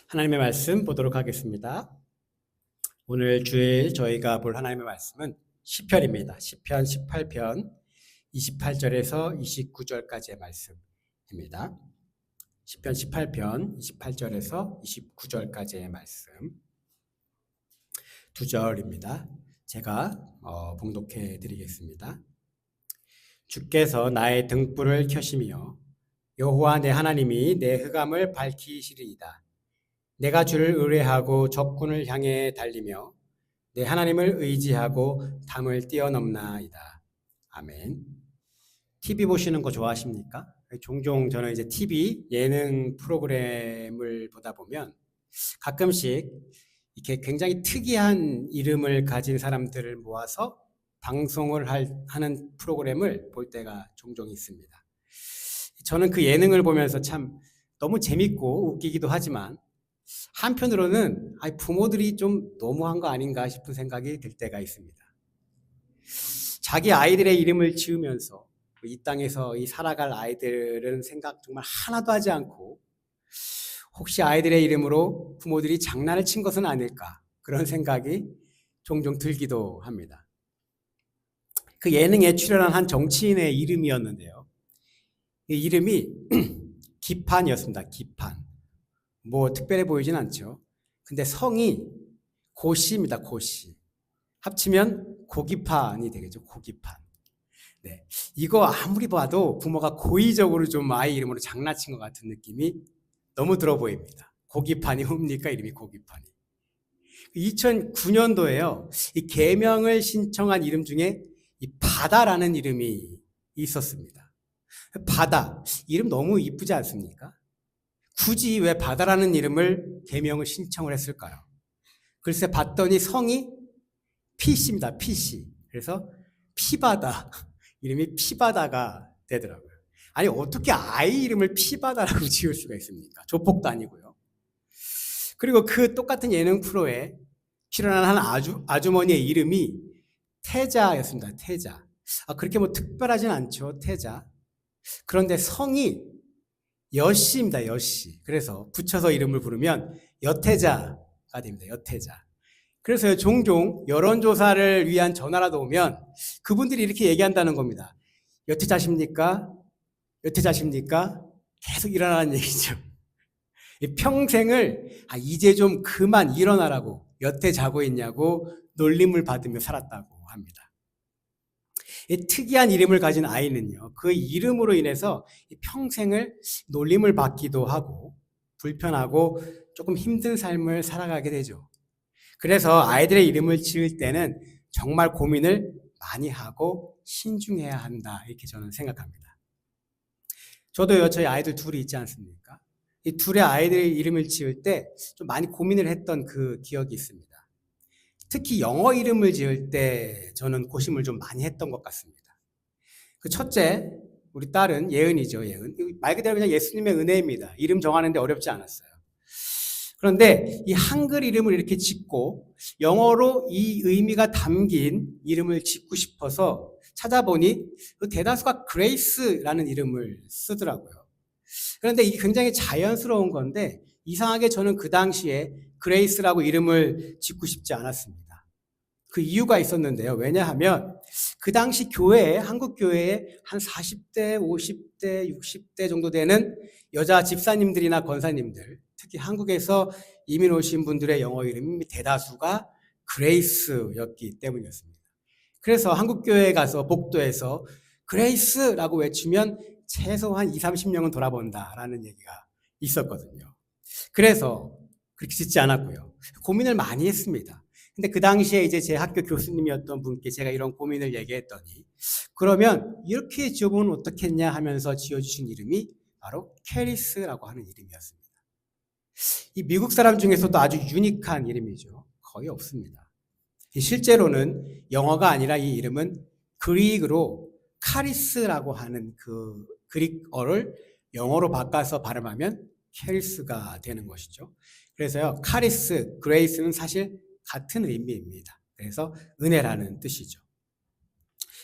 하나님의 말씀 보도록 하겠습니다. 오늘 주일 저희가 볼 하나님의 말씀은 시편입니다. 시편 18편 28절에서 29절까지의 말씀입니다. 시편 18편 28절에서 29절까지의 말씀 두 절입니다. 제가 봉독해 드리겠습니다. 주께서 나의 등불을 켜시며 여호와 내 하나님이 내 흑암을 밝히시리이다. 내가 주를 의뢰하고 적군을 향해 달리며 내 하나님을 의지하고 담을 뛰어넘나이다. 아멘. TV 보시는 거 좋아하십니까? 종종 저는 이제 TV 예능 프로그램을 보다 보면 가끔씩 이렇게 굉장히 특이한 이름을 가진 사람들을 모아서 방송을 하는 프로그램을 볼 때가 종종 있습니다. 저는 그 예능을 보면서 참 너무 재밌고 웃기기도 하지만 한편으로는 부모들이 좀 너무한 거 아닌가 싶은 생각이 들 때가 있습니다. 자기 아이들의 이름을 지으면서 이 땅에서 살아갈 아이들은 생각 정말 하나도 하지 않고 혹시 아이들의 이름으로 부모들이 장난을 친 것은 아닐까 그런 생각이 종종 들기도 합니다. 그 예능에 출연한 한 정치인의 이름이었는데요. 이 이름이 기판이었습니다. 기판. 뭐 특별해 보이진 않죠. 근데 성이 고씨입니다. 고씨. 합치면 고기판이 되겠죠. 고기판. 네. 이거 아무리 봐도 부모가 고의적으로 좀 아이 이름으로 장난친 것 같은 느낌이 너무 들어 보입니다. 고기판이 뭡니까? 이름이 고기판이. 2009년도에요. 이 개명을 신청한 이름 중에 이 바다라는 이름이 있었습니다. 바다. 이름 너무 이쁘지 않습니까? 굳이 왜 바다라는 이름을 개명을 신청을 했을까요? 글쎄 봤더니 성이 피씨입니다. 피씨. 그래서 피바다. 이름이 피바다가 되더라고요. 아니 어떻게 아이 이름을 피바다라고 지을 수가 있습니까? 조폭도 아니고요. 그리고 그 똑같은 예능 프로에 출연한 한 아주머니의 이름이 태자였습니다. 태자. 그렇게 뭐 특별하진 않죠. 태자. 그런데 성이 여씨입니다. 여씨. 그래서 붙여서 이름을 부르면 여태자가 됩니다. 여태자. 그래서 종종 여론조사를 위한 전화라도 오면 그분들이 이렇게 얘기한다는 겁니다. 여태자십니까? 여태자십니까? 계속 일어나는 얘기죠. 평생을 이제 좀 그만 일어나라고 여태 자고 있냐고 놀림을 받으며 살았다고 합니다. 이 특이한 이름을 가진 아이는요, 그 이름으로 인해서 평생을 놀림을 받기도 하고 불편하고 조금 힘든 삶을 살아가게 되죠. 그래서 아이들의 이름을 지을 때는 정말 고민을 많이 하고 신중해야 한다 이렇게 저는 생각합니다. 저도요, 저희 아이들 둘이 있지 않습니까? 이 둘의 아이들의 이름을 지을 때 좀 많이 고민을 했던 그 기억이 있습니다. 특히 영어 이름을 지을 때 저는 고심을 좀 많이 했던 것 같습니다. 그 첫째, 우리 딸은 예은이죠. 예은. 말 그대로 그냥 예수님의 은혜입니다. 이름 정하는데 어렵지 않았어요. 그런데 이 한글 이름을 이렇게 짓고 영어로 이 의미가 담긴 이름을 짓고 싶어서 찾아보니 그 대다수가 그레이스라는 이름을 쓰더라고요. 그런데 이게 굉장히 자연스러운 건데 이상하게 저는 그 당시에 그레이스라고 이름을 짓고 싶지 않았습니다. 그 이유가 있었는데요. 왜냐하면 그 당시 교회에, 한국 교회에 한 40대, 50대, 60대 정도 되는 여자 집사님들이나 권사님들, 특히 한국에서 이민 오신 분들의 영어 이름이 대다수가 그레이스였기 때문이었습니다. 그래서 한국 교회에 가서 복도에서 그레이스라고 외치면 최소한 20, 30명은 돌아본다라는 얘기가 있었거든요. 그래서 그렇게 짓지 않았고요. 고민을 많이 했습니다. 근데 그 당시에 이제 제 학교 교수님이었던 분께 제가 이런 고민을 얘기했더니 그러면 이렇게 지어보면 어떻겠냐 하면서 지어주신 이름이 바로 캐리스라고 하는 이름이었습니다. 이 미국 사람 중에서도 아주 유니크한 이름이죠. 거의 없습니다. 실제로는 영어가 아니라 이 이름은 그릭으로 카리스라고 하는 그 그릭어를 영어로 바꿔서 발음하면 캐리스가 되는 것이죠. 그래서요, 카리스, 그레이스는 사실 같은 의미입니다. 그래서 은혜라는 뜻이죠.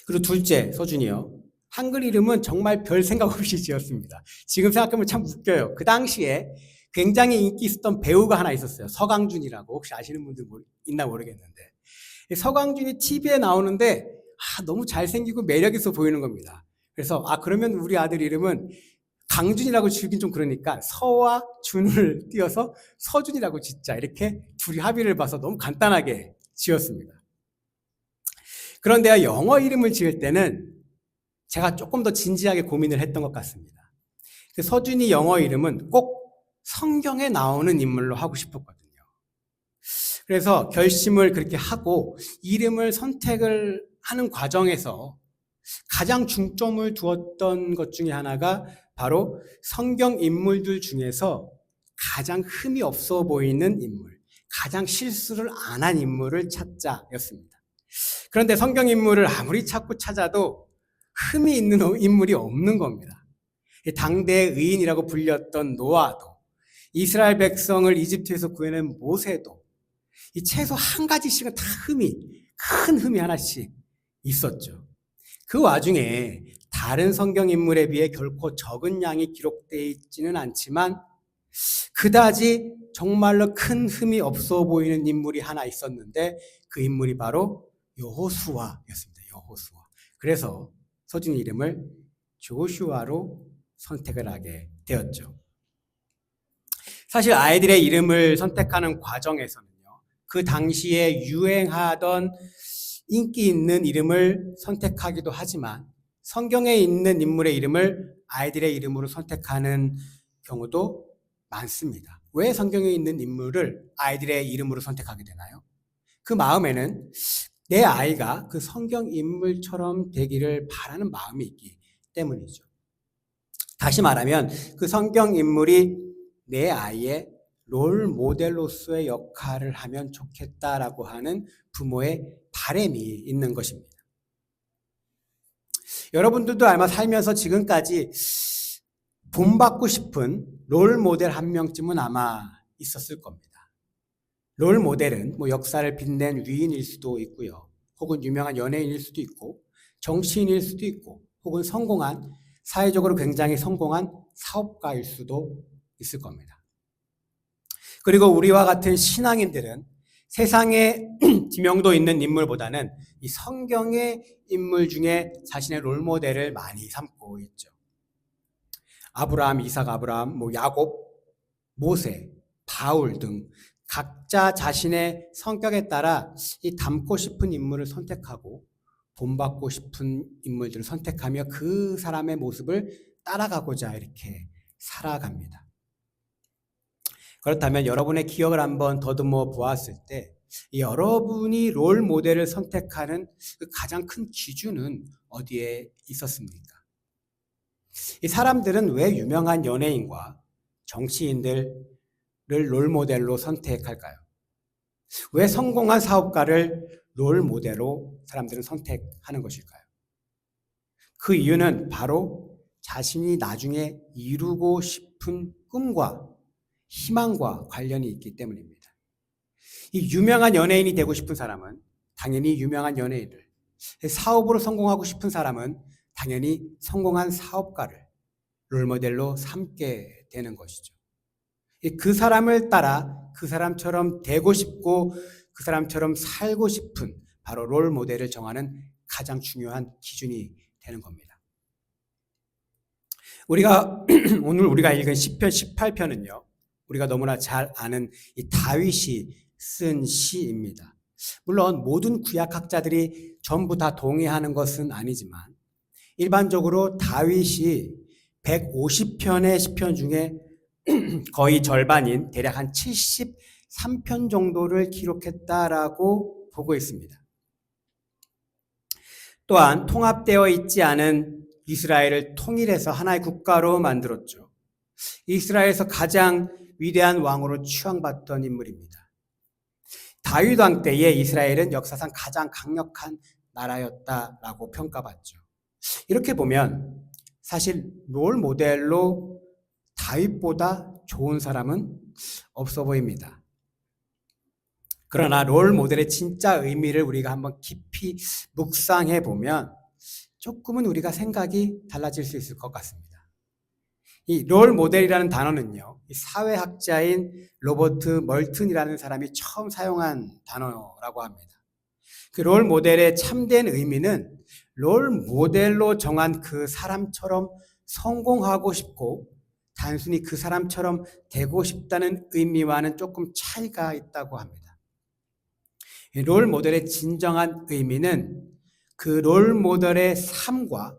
그리고 둘째, 서준이요. 한글 이름은 정말 별 생각 없이 지었습니다. 지금 생각하면 참 웃겨요. 그 당시에 굉장히 인기 있었던 배우가 하나 있었어요. 서강준이라고. 혹시 아시는 분들 있나 모르겠는데. 서강준이 TV에 나오는데 너무 잘생기고 매력 있어 보이는 겁니다. 그래서 그러면 우리 아들 이름은 강준이라고 지긴 좀 그러니까 서와 준을 띄어서 서준이라고 짓자. 이렇게 둘이 합의를 봐서 너무 간단하게 지었습니다. 그런데 영어 이름을 지을 때는 제가 조금 더 진지하게 고민을 했던 것 같습니다. 서준이 영어 이름은 꼭 성경에 나오는 인물로 하고 싶었거든요. 그래서 결심을 그렇게 하고 이름을 선택을 하는 과정에서 가장 중점을 두었던 것 중에 하나가 바로 성경 인물들 중에서 가장 흠이 없어 보이는 인물, 가장 실수를 안 한 인물을 찾자였습니다. 그런데 성경 인물을 아무리 찾고 찾아도 흠이 있는 인물이 없는 겁니다. 당대의 의인이라고 불렸던 노아도, 이스라엘 백성을 이집트에서 구해낸 모세도 이 최소 한 가지씩은 다 큰 흠이 하나씩 있었죠. 그 와중에 다른 성경 인물에 비해 결코 적은 양이 기록되어 있지는 않지만 그다지 정말로 큰 흠이 없어 보이는 인물이 하나 있었는데 그 인물이 바로 여호수아였습니다. 여호수아. 그래서 서준 이름을 조슈아로 선택을 하게 되었죠. 사실 아이들의 이름을 선택하는 과정에서는요, 그 당시에 유행하던 인기 있는 이름을 선택하기도 하지만 성경에 있는 인물의 이름을 아이들의 이름으로 선택하는 경우도 많습니다. 왜 성경에 있는 인물을 아이들의 이름으로 선택하게 되나요? 그 마음에는 내 아이가 그 성경 인물처럼 되기를 바라는 마음이 있기 때문이죠. 다시 말하면 그 성경 인물이 내 아이의 롤 모델로서의 역할을 하면 좋겠다라고 하는 부모의 바람이 있는 것입니다. 여러분들도 아마 살면서 지금까지 본받고 싶은 롤 모델 한 명쯤은 아마 있었을 겁니다. 롤 모델은 역사를 빛낸 위인일 수도 있고요. 혹은 유명한 연예인일 수도 있고, 정치인일 수도 있고, 혹은 사회적으로 굉장히 성공한 사업가일 수도 있을 겁니다. 그리고 우리와 같은 신앙인들은 세상에 지명도 있는 인물보다는 이 성경의 인물 중에 자신의 롤모델을 많이 삼고 있죠. 아브라함, 이삭, 야곱, 모세, 바울 등 각자 자신의 성격에 따라 이 닮고 싶은 인물을 선택하고 본받고 싶은 인물들을 선택하며 그 사람의 모습을 따라가고자 이렇게 살아갑니다. 그렇다면 여러분의 기억을 한번 더듬어 보았을 때 여러분이 롤 모델을 선택하는 그 가장 큰 기준은 어디에 있었습니까? 이 사람들은 왜 유명한 연예인과 정치인들을 롤 모델로 선택할까요? 왜 성공한 사업가를 롤 모델로 사람들은 선택하는 것일까요? 그 이유는 바로 자신이 나중에 이루고 싶은 꿈과 희망과 관련이 있기 때문입니다. 이 유명한 연예인이 되고 싶은 사람은 당연히 유명한 연예인을, 사업으로 성공하고 싶은 사람은 당연히 성공한 사업가를 롤모델로 삼게 되는 것이죠. 그 사람을 따라 그 사람처럼 되고 싶고 그 사람처럼 살고 싶은 바로 롤모델을 정하는 가장 중요한 기준이 되는 겁니다. 오늘 우리가 읽은 시편 18편은요. 우리가 너무나 잘 아는 이 다윗이 쓴 시입니다. 물론 모든 구약학자들이 전부 다 동의하는 것은 아니지만 일반적으로 다윗이 150편의 시편 중에 거의 절반인 대략 한 73편 정도를 기록했다라고 보고 있습니다. 또한 통합되어 있지 않은 이스라엘을 통일해서 하나의 국가로 만들었죠. 이스라엘에서 가장 위대한 왕으로 추앙받던 인물입니다. 다윗 왕 때에 이스라엘은 역사상 가장 강력한 나라였다라고 평가받죠. 이렇게 보면 사실 롤 모델로 다윗보다 좋은 사람은 없어 보입니다. 그러나 롤 모델의 진짜 의미를 우리가 한번 깊이 묵상해 보면 조금은 우리가 생각이 달라질 수 있을 것 같습니다. 이 롤 모델이라는 단어는요, 이 사회학자인 로버트 멀튼이라는 사람이 처음 사용한 단어라고 합니다. 그 롤 모델의 참된 의미는 롤 모델로 정한 그 사람처럼 성공하고 싶고 단순히 그 사람처럼 되고 싶다는 의미와는 조금 차이가 있다고 합니다. 롤 모델의 진정한 의미는 그 롤 모델의 삶과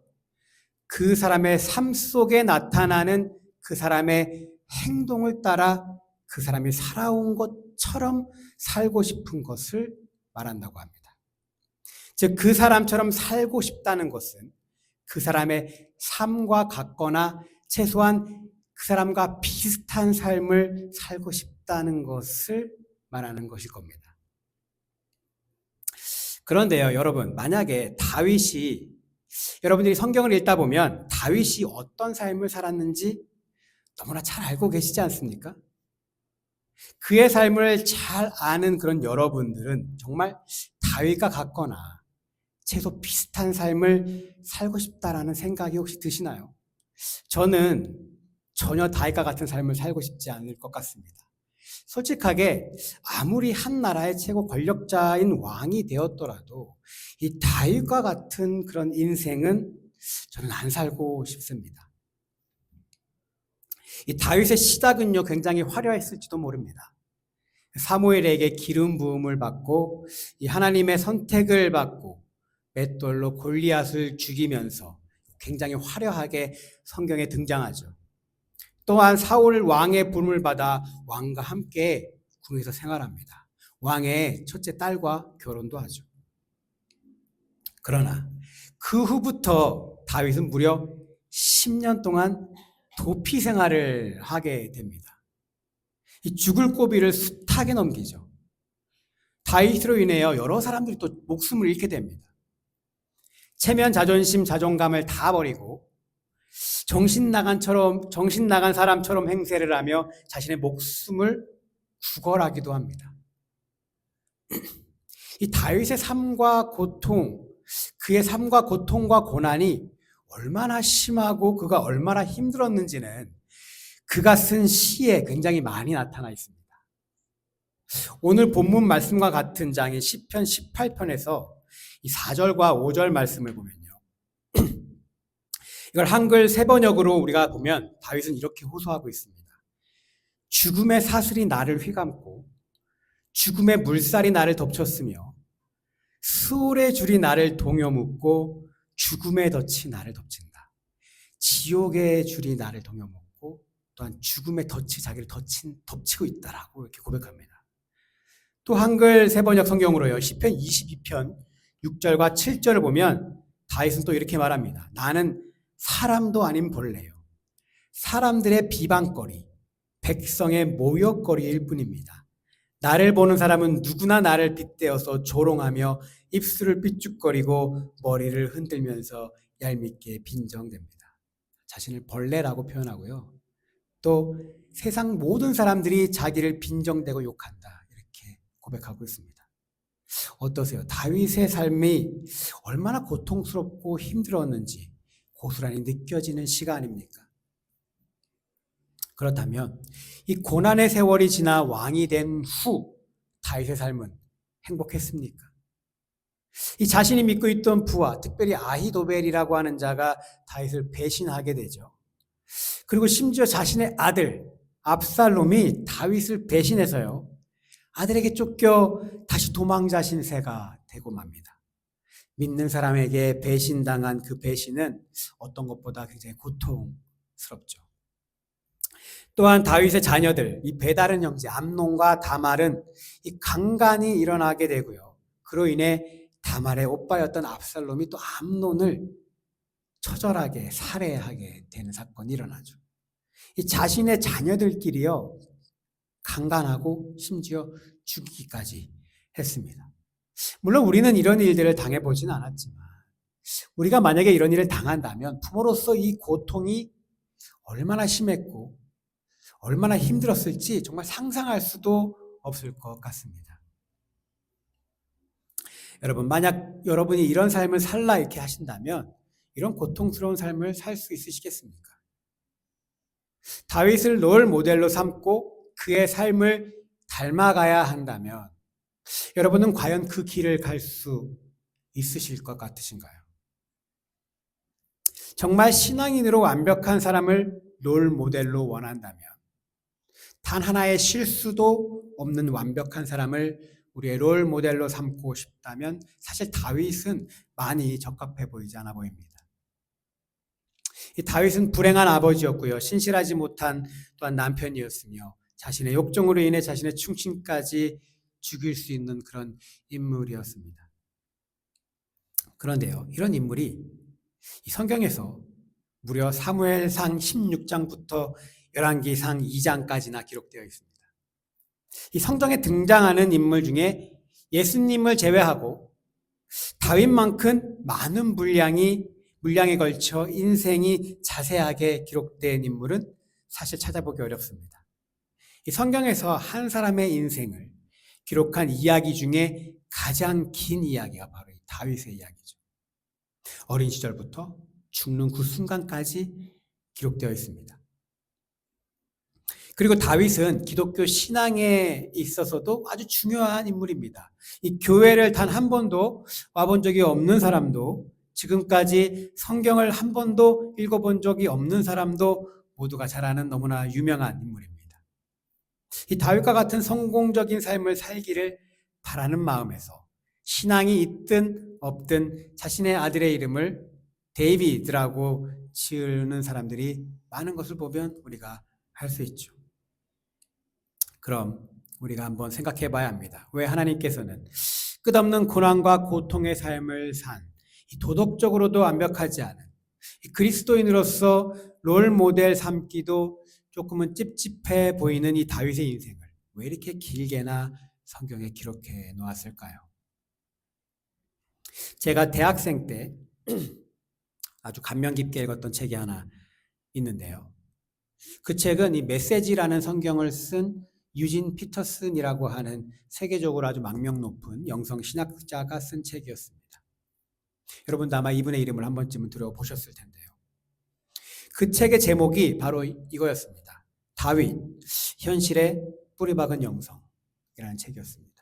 그 사람의 삶 속에 나타나는 그 사람의 행동을 따라 그 사람이 살아온 것처럼 살고 싶은 것을 말한다고 합니다. 즉, 그 사람처럼 살고 싶다는 것은 그 사람의 삶과 같거나 최소한 그 사람과 비슷한 삶을 살고 싶다는 것을 말하는 것일 겁니다. 그런데요, 여러분, 만약에 다윗이 여러분들이 성경을 읽다 보면 다윗이 어떤 삶을 살았는지 너무나 잘 알고 계시지 않습니까? 그의 삶을 잘 아는 그런 여러분들은 정말 다윗과 같거나 최소 비슷한 삶을 살고 싶다라는 생각이 혹시 드시나요? 저는 전혀 다윗과 같은 삶을 살고 싶지 않을 것 같습니다. 솔직하게 아무리 한 나라의 최고 권력자인 왕이 되었더라도 이 다윗과 같은 그런 인생은 저는 안 살고 싶습니다. 이 다윗의 시작은요, 굉장히 화려했을지도 모릅니다. 사무엘에게 기름 부음을 받고 이 하나님의 선택을 받고 맷돌로 골리앗을 죽이면서 굉장히 화려하게 성경에 등장하죠. 또한 사울 왕의 부름을 받아 왕과 함께 궁에서 생활합니다. 왕의 첫째 딸과 결혼도 하죠. 그러나 그 후부터 다윗은 무려 10년 동안 도피 생활을 하게 됩니다. 이 죽을 고비를 숱하게 넘기죠. 다윗으로 인하여 여러 사람들이 또 목숨을 잃게 됩니다. 체면, 자존심, 자존감을 다 버리고 정신 나간 사람처럼 행세를 하며 자신의 목숨을 구걸하기도 합니다. 이 다윗의 삶과 고통, 그의 삶과 고통과 고난이 얼마나 심하고 그가 얼마나 힘들었는지는 그가 쓴 시에 굉장히 많이 나타나 있습니다. 오늘 본문 말씀과 같은 장인 시편 18편에서 이 4절과 5절 말씀을 보면요. 이걸 한글 세번역으로 우리가 보면 다윗은 이렇게 호소하고 있습니다. 죽음의 사슬이 나를 휘감고 죽음의 물살이 나를 덮쳤으며 수월의 줄이 나를 동여묶고 죽음의 덫이 나를 덮친다. 지옥의 줄이 나를 동여묶고 또한 죽음의 덫이 자기를 덮치고 있다라고 이렇게 고백합니다. 또 한글 세번역 성경으로요. 시편 22편 6절과 7절을 보면 다윗은 또 이렇게 말합니다. 나는 사람도 아닌 벌레요. 사람들의 비방거리, 백성의 모욕거리일 뿐입니다. 나를 보는 사람은 누구나 나를 빗대어서 조롱하며 입술을 삐죽거리고 머리를 흔들면서 얄밉게 빈정댑니다. 자신을 벌레라고 표현하고요. 또 세상 모든 사람들이 자기를 빈정대고 욕한다. 이렇게 고백하고 있습니다. 어떠세요? 다윗의 삶이 얼마나 고통스럽고 힘들었는지 고스란히 느껴지는 시가 아닙니까? 그렇다면 이 고난의 세월이 지나 왕이 된 후 다윗의 삶은 행복했습니까? 이 자신이 믿고 있던 부하, 특별히 아히도벨이라고 하는 자가 다윗을 배신하게 되죠. 그리고 심지어 자신의 아들 압살롬이 다윗을 배신해서요. 아들에게 쫓겨 다시 도망자 신세가 되고 맙니다. 믿는 사람에게 배신당한 그 배신은 어떤 것보다 굉장히 고통스럽죠. 또한 다윗의 자녀들, 이 배다른 형제 암논과 다말은 이 강간이 일어나게 되고요. 그로 인해 다말의 오빠였던 압살롬이 또 암논을 처절하게 살해하게 되는 사건이 일어나죠. 이 자신의 자녀들끼리요 강간하고 심지어 죽이기까지 했습니다. 물론 우리는 이런 일들을 당해보지는 않았지만 우리가 만약에 이런 일을 당한다면 부모로서 이 고통이 얼마나 심했고 얼마나 힘들었을지 정말 상상할 수도 없을 것 같습니다. 여러분, 만약 여러분이 이런 삶을 살라 이렇게 하신다면 이런 고통스러운 삶을 살 수 있으시겠습니까? 다윗을 롤 모델로 삼고 그의 삶을 닮아가야 한다면 여러분은 과연 그 길을 갈 수 있으실 것 같으신가요? 정말 신앙인으로 완벽한 사람을 롤 모델로 원한다면 단 하나의 실수도 없는 완벽한 사람을 우리의 롤 모델로 삼고 싶다면 사실 다윗은 많이 적합해 보이지 않아 보입니다. 이 다윗은 불행한 아버지였고요. 신실하지 못한 또한 남편이었으며 자신의 욕정으로 인해 자신의 충친까지 죽일 수 있는 그런 인물이었습니다. 그런데요, 이런 인물이 이 성경에서 무려 사무엘상 16장부터 열왕기상 2장까지나 기록되어 있습니다. 이 성경에 등장하는 인물 중에 예수님을 제외하고 다윗만큼 많은 물량에 걸쳐 인생이 자세하게 기록된 인물은 사실 찾아보기 어렵습니다. 이 성경에서 한 사람의 인생을 기록한 이야기 중에 가장 긴 이야기가 바로 이 다윗의 이야기죠. 어린 시절부터 죽는 그 순간까지 기록되어 있습니다. 그리고 다윗은 기독교 신앙에 있어서도 아주 중요한 인물입니다. 이 교회를 단 한 번도 와본 적이 없는 사람도 지금까지 성경을 한 번도 읽어본 적이 없는 사람도 모두가 잘 아는 너무나 유명한 인물입니다. 이 다윗과 같은 성공적인 삶을 살기를 바라는 마음에서 신앙이 있든 없든 자신의 아들의 이름을 데이비드라고 지으는 사람들이 많은 것을 보면 우리가 알 수 있죠. 그럼 우리가 한번 생각해 봐야 합니다. 왜 하나님께서는 끝없는 고난과 고통의 삶을 산 도덕적으로도 완벽하지 않은 그리스도인으로서 롤 모델 삼기도 조금은 찝찝해 보이는 이 다윗의 인생을 왜 이렇게 길게나 성경에 기록해 놓았을까요? 제가 대학생 때 아주 감명 깊게 읽었던 책이 하나 있는데요. 그 책은 이 메시지라는 성경을 쓴 유진 피터슨이라고 하는 세계적으로 아주 망명 높은 영성 신학자가 쓴 책이었습니다. 여러분도 아마 이분의 이름을 한 번쯤은 들어보셨을 텐데요. 그 책의 제목이 바로 이거였습니다. 다윗, 현실의 뿌리박은 영성이라는 책이었습니다.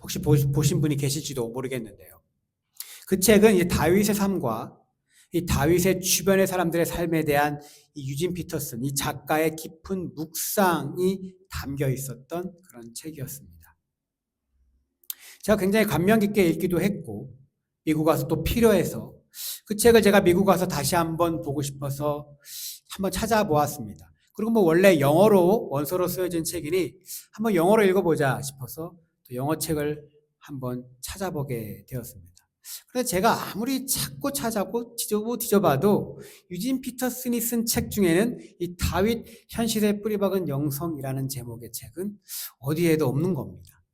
혹시 보신 분이 계실지도 모르겠는데요. 그 책은 이 다윗의 삶과 이 다윗의 주변의 사람들의 삶에 대한 이 유진 피터슨, 이 작가의 깊은 묵상이 담겨 있었던 그런 책이었습니다. 제가 굉장히 감명 깊게 읽기도 했고 미국 와서 또 필요해서 그 책을 제가 미국 와서 다시 한번 보고 싶어서 한번 찾아보았습니다. 그리고 뭐 원래 영어로 원서로 쓰여진 책이니 한번 영어로 읽어보자 싶어서 또 영어 책을 한번 찾아보게 되었습니다. 그래서 제가 아무리 찾고 찾아보고 뒤져봐도 유진 피터슨이 쓴 책 중에는 이 다윗 현실의 뿌리박은 영성이라는 제목의 책은 어디에도 없는 겁니다.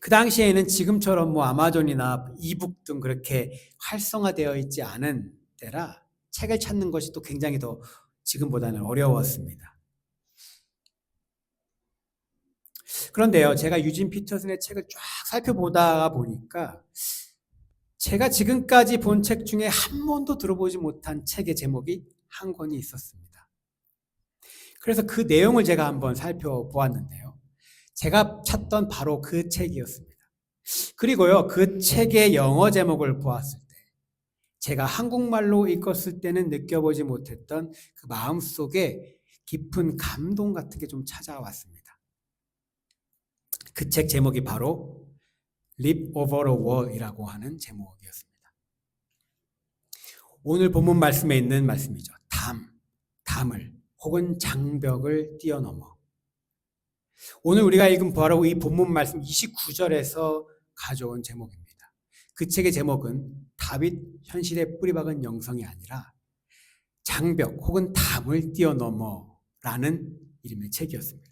그 당시에는 지금처럼 뭐 아마존이나 이북 등 그렇게 활성화되어 있지 않은 때라 책을 찾는 것이 또 굉장히 더 지금보다는 어려웠습니다. 그런데요, 제가 유진 피터슨의 책을 쫙 살펴보다 보니까 제가 지금까지 본 책 중에 한 번도 들어보지 못한 책의 제목이 한 권이 있었습니다. 그래서 그 내용을 제가 한번 살펴보았는데요. 제가 찾던 바로 그 책이었습니다. 그리고요, 그 책의 영어 제목을 보았을 때 제가 한국말로 읽었을 때는 느껴보지 못했던 그 마음속에 깊은 감동 같은 게 좀 찾아왔습니다. 그 책 제목이 바로 Leap Over a Wall이라고 하는 제목이었습니다. 오늘 본문 말씀에 있는 말씀이죠. 담을 혹은 장벽을 뛰어넘어. 오늘 우리가 읽은 바로 이 본문 말씀 29절에서 가져온 제목입니다. 그 책의 제목은 다윗 현실의 뿌리박은 영성이 아니라 장벽 혹은 담을 뛰어넘어라는 이름의 책이었습니다.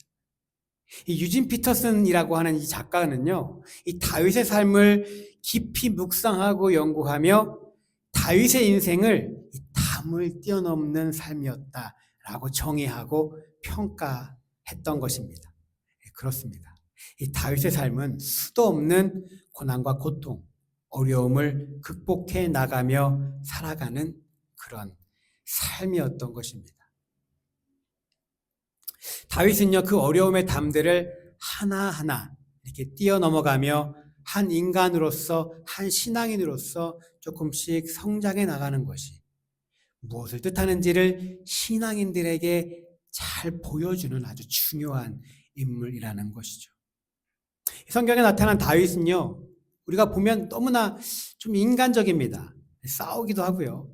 이 유진 피터슨이라고 하는 이 작가는요, 이 다윗의 삶을 깊이 묵상하고 연구하며 다윗의 인생을 이 담을 뛰어넘는 삶이었다라고 정의하고 평가했던 것입니다. 그렇습니다. 이 다윗의 삶은 수도 없는 고난과 고통, 어려움을 극복해 나가며 살아가는 그런 삶이었던 것입니다. 다윗은요, 그 어려움의 담들을 하나하나 이렇게 뛰어넘어가며 한 인간으로서, 한 신앙인으로서 조금씩 성장해 나가는 것이 무엇을 뜻하는지를 신앙인들에게 잘 보여주는 아주 중요한 인물이라는 것이죠. 성경에 나타난 다윗은요, 우리가 보면 너무나 좀 인간적입니다. 싸우기도 하고요,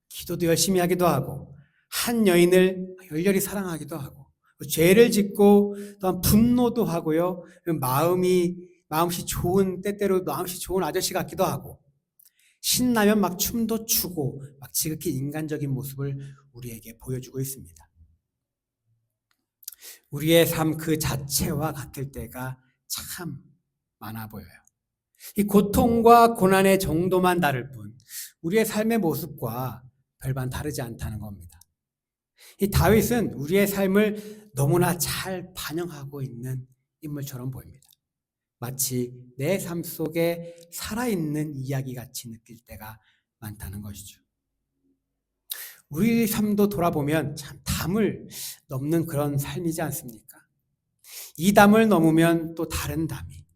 기도도 열심히 하기도 하고, 한 여인을 열렬히 사랑하기도 하고, 죄를 짓고 또한 분노도 하고요, 마음씨 좋은, 때때로 마음씨 좋은 아저씨 같기도 하고, 신나면 막 춤도 추고 막 지극히 인간적인 모습을 우리에게 보여주고 있습니다. 우리의 삶 그 자체와 같을 때가 참 많아 보여요. 이 고통과 고난의 정도만 다를 뿐 우리의 삶의 모습과 별반 다르지 않다는 겁니다. 이 다윗은 우리의 삶을 너무나 잘 반영하고 있는 인물처럼 보입니다. 마치 내 삶 속에 살아있는 이야기같이 느낄 때가 많다는 것이죠. 우리 삶도 돌아보면 참 담을 넘는 그런 삶이지 않습니까? 이 담을 넘으면 또 다른 담이,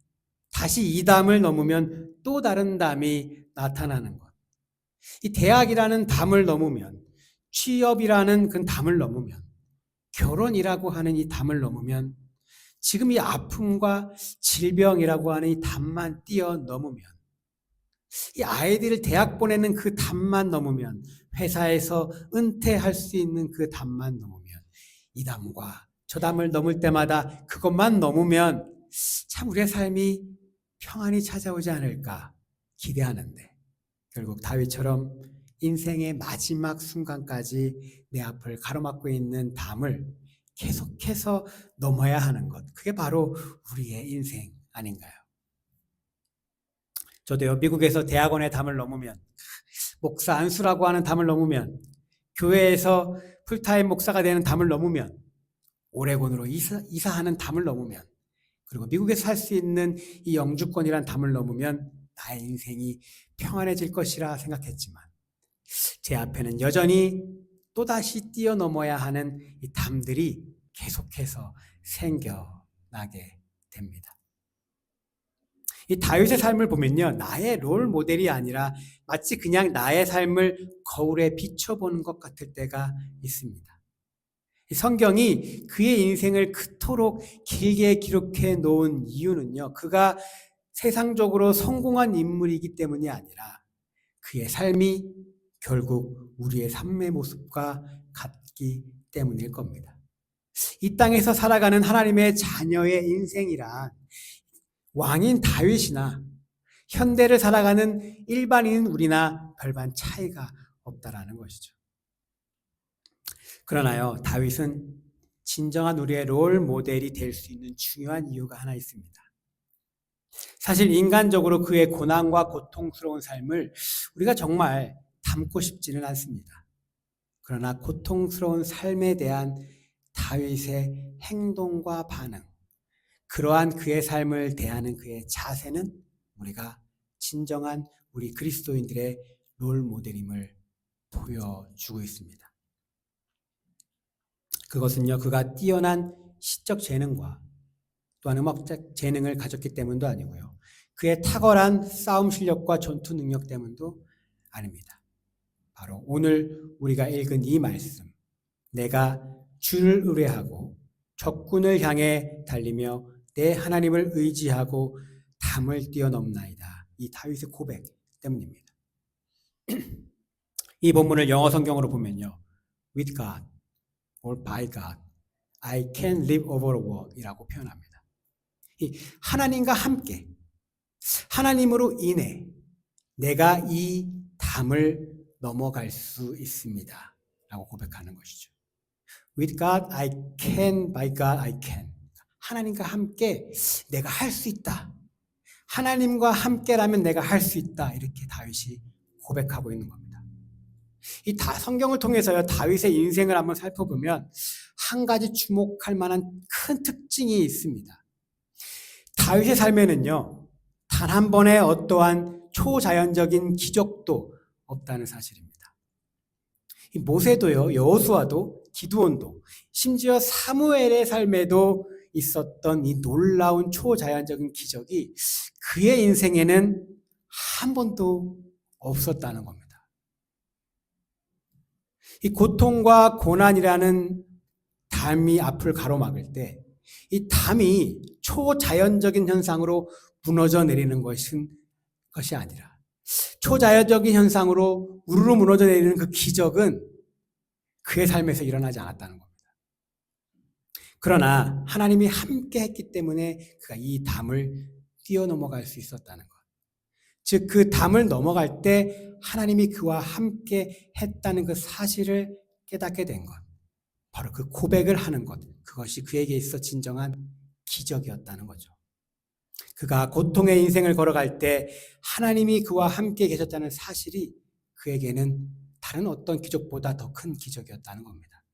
다시 이 담을 넘으면 또 다른 담이 나타나는 것. 이 대학이라는 담을 넘으면, 취업이라는 그 담을 넘으면, 결혼이라고 하는 이 담을 넘으면, 지금 이 아픔과 질병이라고 하는 이 담만 뛰어넘으면, 이 아이들을 대학 보내는 그 담만 넘으면, 회사에서 은퇴할 수 있는 그 담만 넘으면, 이 담과 저 담을 넘을 때마다 그것만 넘으면 참 우리의 삶이 평안이 찾아오지 않을까 기대하는데, 결국 다윗처럼 인생의 마지막 순간까지 내 앞을 가로막고 있는 담을 계속해서 넘어야 하는 것, 그게 바로 우리의 인생 아닌가요? 저도요, 미국에서 대학원의 담을 넘으면, 목사 안수라고 하는 담을 넘으면, 교회에서 풀타임 목사가 되는 담을 넘으면, 오레곤으로 이사하는 담을 넘으면, 그리고 미국에서 살 수 있는 이 영주권이란 담을 넘으면 나의 인생이 평안해질 것이라 생각했지만, 제 앞에는 여전히 또다시 뛰어넘어야 하는 이 담들이 계속해서 생겨나게 됩니다. 이 다윗의 삶을 보면요, 나의 롤 모델이 아니라 마치 그냥 나의 삶을 거울에 비춰보는 것 같을 때가 있습니다. 성경이 그의 인생을 그토록 길게 기록해 놓은 이유는요, 그가 세상적으로 성공한 인물이기 때문이 아니라 그의 삶이 결국 우리의 삶의 모습과 같기 때문일 겁니다. 이 땅에서 살아가는 하나님의 자녀의 인생이란 왕인 다윗이나 현대를 살아가는 일반인 우리나 별반 차이가 없다라는 것이죠. 그러나요, 다윗은 진정한 우리의 롤 모델이 될 수 있는 중요한 이유가 하나 있습니다. 사실 인간적으로 그의 고난과 고통스러운 삶을 우리가 정말 담고 싶지는 않습니다. 그러나 고통스러운 삶에 대한 다윗의 행동과 반응, 그러한 그의 삶을 대하는 그의 자세는 우리가 진정한 우리 그리스도인들의 롤 모델임을 보여주고 있습니다. 그것은요, 그가 뛰어난 시적 재능과 또한 음악적 재능을 가졌기 때문도 아니고요, 그의 탁월한 싸움 실력과 전투 능력 때문도 아닙니다. 바로 오늘 우리가 읽은 이 말씀, 내가 주를 의뢰하고 적군을 향해 달리며 내 하나님을 의지하고 담을 뛰어넘나이다, 이 다윗의 고백 때문입니다. 이 본문을 영어 성경으로 보면요, with God or by God, I can live over a wall 이라고 표현합니다. 이 하나님과 함께, 하나님으로 인해 내가 이 담을 넘어갈 수 있습니다 라고 고백하는 것이죠. With God I can, by God I can. 하나님과 함께 내가 할 수 있다, 하나님과 함께라면 내가 할 수 있다, 이렇게 다윗이 고백하고 있는 겁니다. 이 성경을 통해서요, 다윗의 인생을 한번 살펴보면 한 가지 주목할 만한 큰 특징이 있습니다. 다윗의 삶에는요, 단 한 번의 어떠한 초자연적인 기적도 없다는 사실입니다. 이 모세도요, 여호수아도 기드온도, 심지어 사무엘의 삶에도 있었던 이 놀라운 초자연적인 기적이 그의 인생에는 한 번도 없었다는 겁니다. 이 고통과 고난이라는 담이 앞을 가로막을 때 이 담이 초자연적인 현상으로 무너져 내리는 것이 아니라 초자연적인 현상으로 우르르 무너져 내리는 그 기적은 그의 삶에서 일어나지 않았다는 겁니다. 그러나 하나님이 함께 했기 때문에 그가 이 담을 뛰어넘어갈 수 있었다는 것. 즉, 그 담을 넘어갈 때 하나님이 그와 함께 했다는 그 사실을 깨닫게 된 것. 바로 그 고백을 하는 것. 그것이 그에게 있어 진정한 기적이었다는 거죠. 그가 고통의 인생을 걸어갈 때 하나님이 그와 함께 계셨다는 사실이 그에게는 다른 어떤 기적보다 더 큰 기적이었다는 겁니다.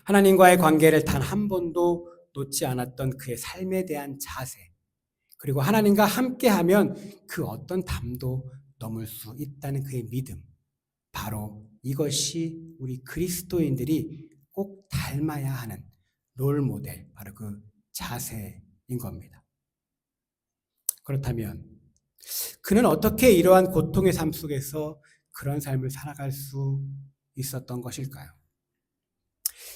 하나님과의 관계를 단 한 번도 놓지 않았던 그의 삶에 대한 자세, 그리고 하나님과 함께하면 그 어떤 담도 넘을 수 있다는 그의 믿음, 바로 이것이 우리 그리스도인들이 꼭 닮아야 하는 롤 모델, 바로 그 자세인 겁니다. 그렇다면 그는 어떻게 이러한 고통의 삶 속에서 그런 삶을 살아갈 수 있었던 것일까요?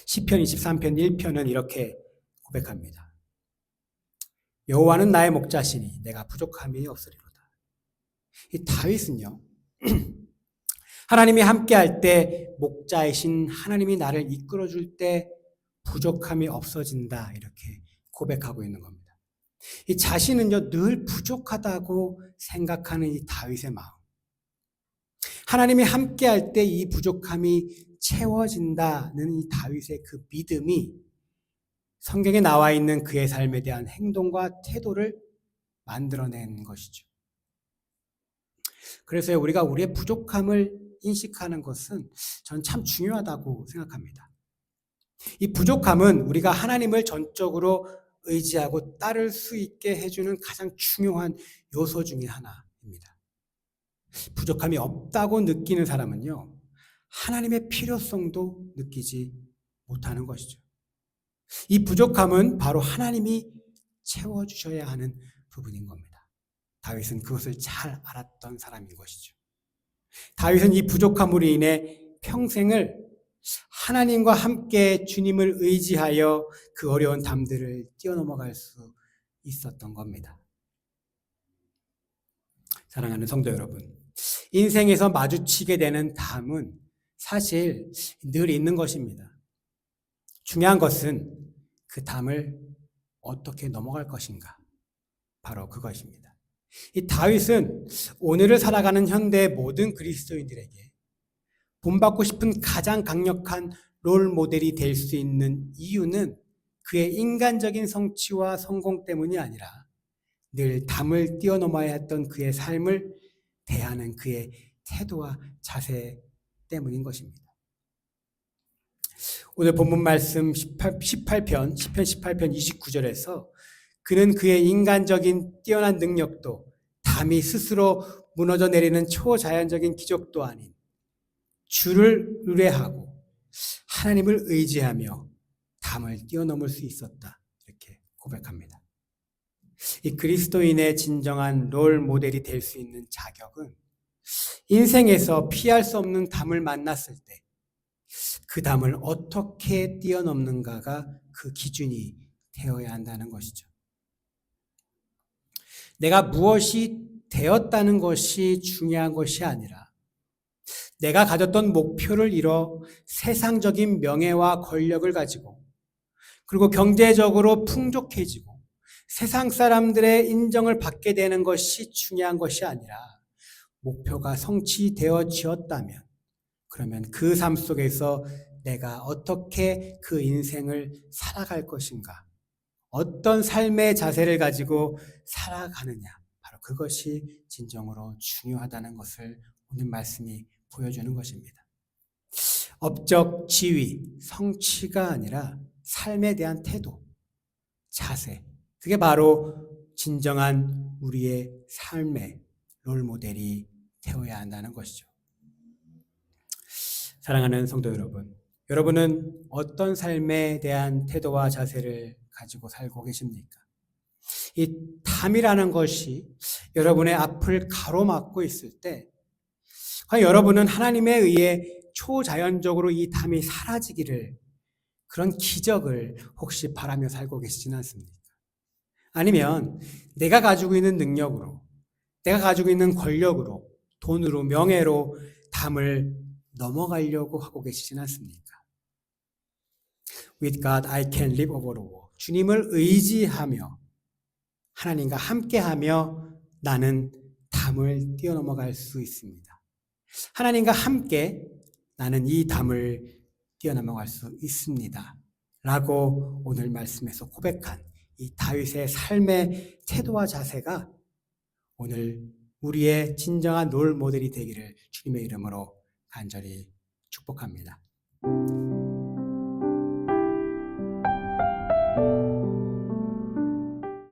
시편 23편 1편은 이렇게 고백합니다. 여호와는 나의 목자시니 내가 부족함이 없으리로다. 이 다윗은요, 하나님이 함께할 때 목자이신 하나님이 나를 이끌어줄 때 부족함이 없어진다, 이렇게 고백하고 있는 겁니다. 이 자신은요, 늘 부족하다고 생각하는 이 다윗의 마음, 하나님이 함께할 때 이 부족함이 채워진다는 이 다윗의 그 믿음이 성경에 나와 있는 그의 삶에 대한 행동과 태도를 만들어낸 것이죠. 그래서 우리가 우리의 부족함을 인식하는 것은 전 참 중요하다고 생각합니다. 이 부족함은 우리가 하나님을 전적으로 의지하고 따를 수 있게 해주는 가장 중요한 요소 중에 하나입니다. 부족함이 없다고 느끼는 사람은요, 하나님의 필요성도 느끼지 못하는 것이죠. 이 부족함은 바로 하나님이 채워주셔야 하는 부분인 겁니다. 다윗은 그것을 잘 알았던 사람인 것이죠. 다윗은 이 부족함으로 인해 평생을 하나님과 함께 주님을 의지하여 그 어려운 담들을 뛰어넘어갈 수 있었던 겁니다. 사랑하는 성도 여러분, 인생에서 마주치게 되는 담은 사실 늘 있는 것입니다. 중요한 것은 그 담을 어떻게 넘어갈 것인가, 바로 그것입니다. 이 다윗은 오늘을 살아가는 현대의 모든 그리스도인들에게 본받고 싶은 가장 강력한 롤 모델이 될 수 있는 이유는 그의 인간적인 성취와 성공 때문이 아니라 늘 담을 뛰어넘어야 했던 그의 삶을 대하는 그의 태도와 자세 때문인 것입니다. 오늘 본문 말씀 18편, 시편 18편 29절에서 그는 그의 인간적인 뛰어난 능력도 담이 스스로 무너져 내리는 초자연적인 기적도 아닌 주를 의뢰하고 하나님을 의지하며 담을 뛰어넘을 수 있었다, 이렇게 고백합니다. 이 그리스도인의 진정한 롤 모델이 될 수 있는 자격은 인생에서 피할 수 없는 담을 만났을 때 그 담을 어떻게 뛰어넘는가가 그 기준이 되어야 한다는 것이죠. 내가 무엇이 되었다는 것이 중요한 것이 아니라 내가 가졌던 목표를 이뤄 세상적인 명예와 권력을 가지고 그리고 경제적으로 풍족해지고 세상 사람들의 인정을 받게 되는 것이 중요한 것이 아니라 목표가 성취되어지었다면 그러면 그 삶 속에서 내가 어떻게 그 인생을 살아갈 것인가, 어떤 삶의 자세를 가지고 살아가느냐, 바로 그것이 진정으로 중요하다는 것을 오늘 말씀이 보여주는 것입니다. 업적, 지위, 성취가 아니라 삶에 대한 태도, 자세, 그게 바로 진정한 우리의 삶의 롤 모델이 되어야 한다는 것이죠. 사랑하는 성도 여러분, 여러분은 어떤 삶에 대한 태도와 자세를 가지고 살고 계십니까? 이 담이라는 것이 여러분의 앞을 가로막고 있을 때, 과연 여러분은 하나님에 의해 초자연적으로 이 담이 사라지기를, 그런 기적을 혹시 바라며 살고 계시지는 않습니까? 아니면 내가 가지고 있는 능력으로, 내가 가지고 있는 권력으로, 돈으로, 명예로 담을 넘어가려고 하고 계시지는 않습니까? With God I can live over the wall. 주님을 의지하며 하나님과 함께하며 나는 담을 뛰어넘어갈 수 있습니다. 하나님과 함께 나는 이 담을 뛰어넘어갈 수 있습니다. 라고 오늘 말씀에서 고백한 이 다윗의 삶의 태도와 자세가 오늘 우리의 진정한 롤 모델이 되기를 주님의 이름으로 간절히 축복합니다.